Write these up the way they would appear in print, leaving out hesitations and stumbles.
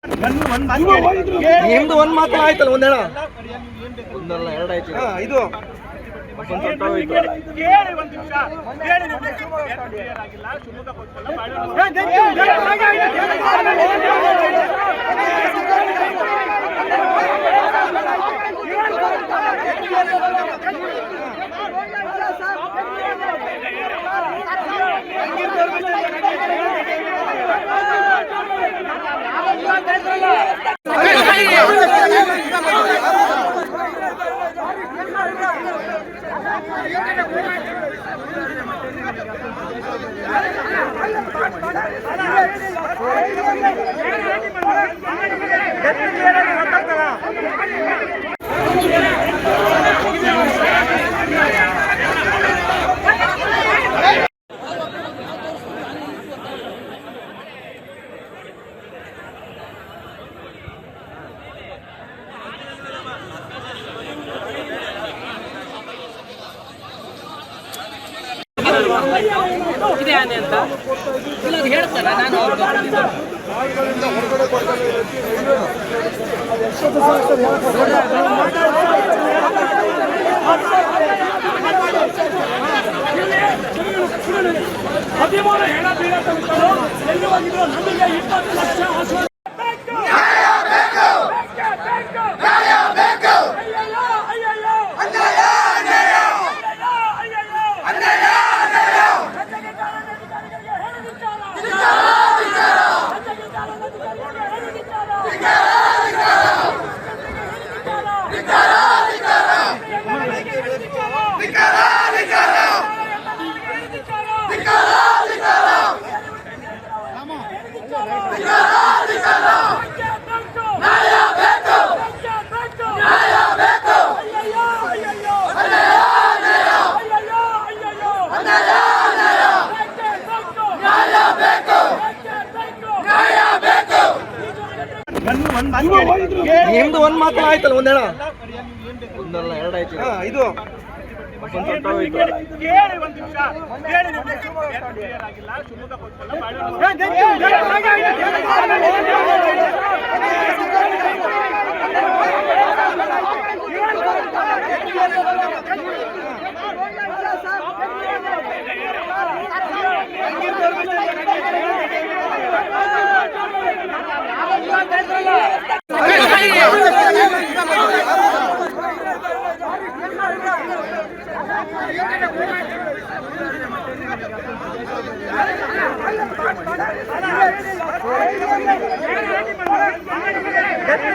ನಿಮ್ದು ಒಂದ್ ಮಾತ್ರ ಆಯ್ತಲ್ಲ, ಒಂದೇಳ ಒಂದಲ್ಲ ಎರಡು ಆಯ್ತು. ಇದು ಇದೆ ಆನೆ ಅಂತ ಇಲ್ಲ ಹೇಳ್ತಾರ. ನಾನು ಅಭಿಮಾನ ಹೆಣ ಬೀಳತ್ತಂತಲೂ ಎಲ್ಲಿ ಹೋಗಿದ್ರು ನಮಗೆ 20 ಲಕ್ಷ ಆಶ್ವಾಸ. ನಿಮ್ದು ಒಂದ್ ಮಾತ್ರ ಆಯ್ತಲ್ಲ, ಒಂದೇಳ ಒಂದಲ್ಲ ಎರಡು ಆಯ್ತು. ಇದು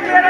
Get